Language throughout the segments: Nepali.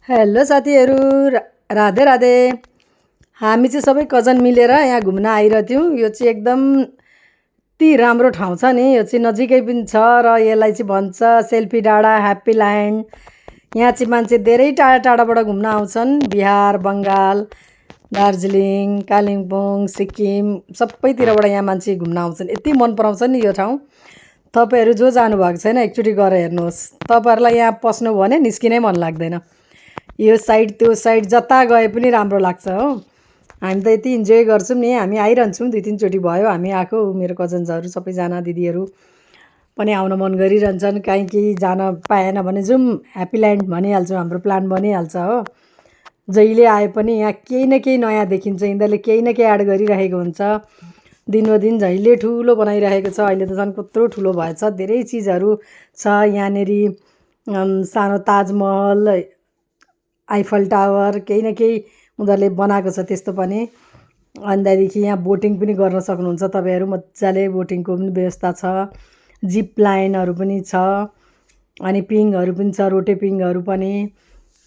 हेलो साथीहरू, राधे राधे। हामी चाहिँ सबै कजन मिलेर यहाँ घुम्न आइरहेको थियौँ। यो चाहिँ एकदम यति राम्रो ठाउँ छ नि, यो चाहिँ नजिकै पनि छ र यसलाई चाहिँ भन्छ सेल्फी डाँडा ह्याप्पी ल्यान्ड। यहाँ चाहिँ मान्छे धेरै टाढा टाढाबाट घुम्न आउँछन्। बिहार, बङ्गाल, दार्जिलिङ, कालिम्पोङ, सिक्किम सबैतिरबाट यहाँ मान्छे घुम्न आउँछन्। यति मन पराउँछ नि यो ठाउँ। तपाईँहरू जो जानुभएको छैन एकचोटि गएर हेर्नुहोस्। तपाईँहरूलाई यहाँ पस्नु भने निस्किनै मन लाग्दैन। यो साइड त्यो साइड जता गए पनि राम्रो लाग्छ हो। हामी त यति इन्जोय गर्छौँ नि, हामी आइरहन्छौँ। 2-3 चोटि भयो हामी आएको। मेरो कजन्सहरू सबैजना दिदीहरू पनि आउन मन गरिरहन्छन्। काहीँ केही जान पाएन भने जाउँ ह्याप्पी ल्यान्ड भनिहाल्छौँ, हाम्रो प्लान बनिहाल्छ हो। जहिले आए पनि यहाँ केही न केही नयाँ देखिन्छ। यिनीहरूले केही न केही एड गरिरहेको हुन्छ। दिनोदिन जहिले ठुलो बनाइरहेको छ। अहिले त झन् कत्रो ठुलो भएछ। धेरै चिजहरू छ यहाँनेरि। सानो ताजमहल, आइफल टावर, केही न केही उनीहरूले बनाएको छ त्यस्तो पनि। अनि त्यहाँदेखि यहाँ बोटिङ पनि गर्न सक्नुहुन्छ तपाईँहरू। मजाले बोटिङको पनि व्यवस्था छ। जिप लाइनहरू पनि छ। अनि पिङहरू पनि छ, रोटे पिङहरू पनि।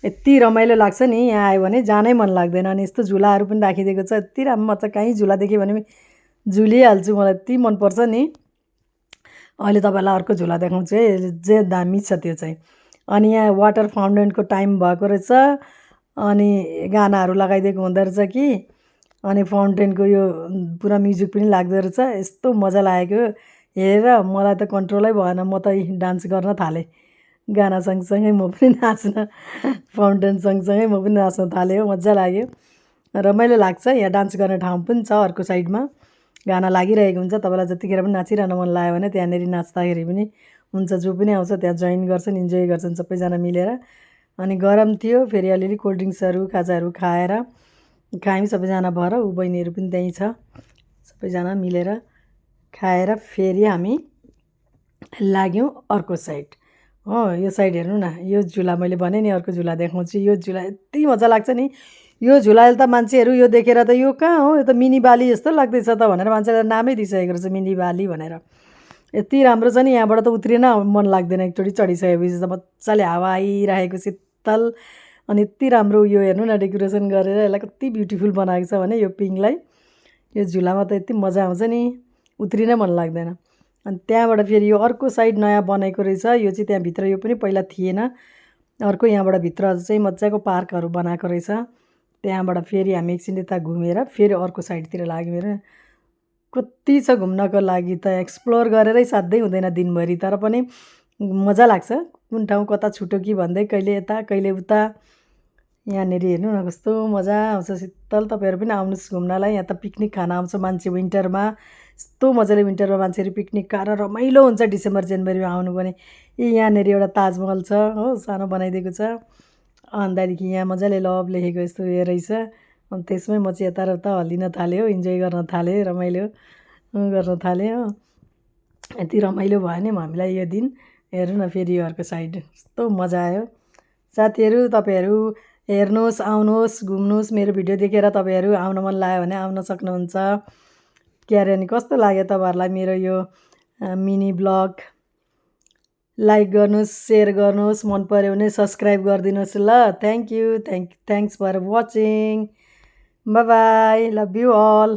यति रमाइलो लाग्छ नि, यहाँ आयो भने जानै मन लाग्दैन। अनि यस्तो झुलाहरू पनि राखिदिएको छ। यति राम्रो, म त कहीँ झुला देखेँ भने झुलिहाल्छु, मलाई यति मनपर्छ नि। अहिले तपाईँलाई अर्को झुला देखाउँछु है, जे दामी छ त्यो चाहिँ। अनि यहाँ वाटर फाउन्टेनको टाइम भएको रहेछ। अनि गानाहरू लगाइदिएको हुँदो रहेछ कि। अनि फाउन्टेनको यो पुरा म्युजिक पनि लाग्दो रहेछ। यस्तो मजा लागेको हेरेर मलाई त कन्ट्रोलै भएन। म त डान्स गर्न थालेँ। गाना सँगसँगै म पनि नाच्न, फाउन्टेन सँगसँगै म पनि नाच्न थालेँ हो। मजा लाग्यो, रमाइलो लाग्छ। यहाँ डान्स गर्ने ठाउँ पनि छ अर्को साइडमा। गाना लागिरहेको हुन्छ, तपाईँलाई जतिखेर पनि नाचिरहन मन लाग्यो भने त्यहाँनिर नाच्दाखेरि पनि हुन्छ। जो पनि आउँछ त्यहाँ जोइन गर्छन्, इन्जोय गर्छन् सबैजना मिलेर। अनि गरम थियो, फेरि अलिअलि कोल्ड ड्रिङ्क्सहरू खाजाहरू खाएर खायौँ सबैजना भएर। ऊ बहिनीहरू पनि त्यहीँ छ। सबैजना मिलेर खाएर फेरि हामी लाग्यौँ अर्को साइड हो। यो साइड हेर्नु न, यो झुला मैले भने नि अर्को झुला देखाउँछु। यो झुला यति मजा लाग्छ नि। यो झुलाले त मान्छेहरू यो देखेर त यो कहाँ हो, यो त मिनी बाली जस्तो लाग्दैछ त भनेर मान्छेले नामै दिइसकेको रहेछ, मिनी बाली भनेर। यति राम्रो छ नि, यहाँबाट त उत्रिन मन लाग्दैन। एकचोटि चढिसकेपछि त मजाले हावा आइरहेको शीतल। अनि यति राम्रो यो हेर्नु न, डेकोरेसन गरेर यसलाई कति ब्युटिफुल बनाएको छ भने यो पिङलाई। यो झुलामा त यति मजा आउँछ नि, उत्रिनै मन लाग्दैन। अनि त्यहाँबाट फेरि यो अर्को साइड नयाँ बनेको रहेछ। यो चाहिँ त्यहाँभित्र यो पनि पहिला थिएन। अर्को यहाँबाट भित्र चाहिँ मजाको पार्कहरू बनाएको रहेछ। त्यहाँबाट फेरि हामी एकछिन यता घुमेर फेरि अर्को साइडतिर लाग्यौँ। हेर कति छ घुम्नको लागि, त एक्सप्लोर गरेरै साध्यै हुँदैन दिनभरि। तर पनि मजा लाग्छ। कुन ठाउँ कता छुट्यो कि भन्दै कहिले यता कहिले उता। यहाँनिर हेर्नु न कस्तो मजा आउँछ, शीतल। तपाईँहरू पनि आउनुहोस् घुम्नलाई। यहाँ त पिकनिक खान आउँछ मान्छे विन्टरमा। यस्तो मजाले विन्टरमा मान्छेहरू पिकनिक खाएर रमाइलो हुन्छ। डिसेम्बर जनवरीमा आउनु भने। यहाँनिर एउटा ताजमहल छ हो, सानो बनाइदिएको छ। अनि त्यहाँदेखि यहाँ मजाले लभ लेखेको यस्तो उयो रहेछ। अनि त्यसमै म चाहिँ यता र उता हल्लिन थालेँ हो, इन्जोय गर्न थालेँ, रमाइलो गर्न थालेँ हो। यति रमाइलो भयो नि हामीलाई यो दिन। हेर्नु न फेरि अर्को साइड कस्तो मजा आयो। साथीहरू तपाईँहरू हेर्नुहोस्, आउनुहोस्, घुम्नुहोस्। मेरो भिडियो देखेर तपाईँहरू आउन मन लाग्यो भने आउन सक्नुहुन्छ। क्यारे अनि कस्तो लाग्यो तपाईँहरूलाई मेरो यो मिनी ब्लग? लाइक गर्नुहोस्, सेयर गर्नुहोस्, मन पऱ्यो भने सब्सक्राइब गरिदिनुहोस् ल। Thank you, thanks for watching. Bye bye, love you all.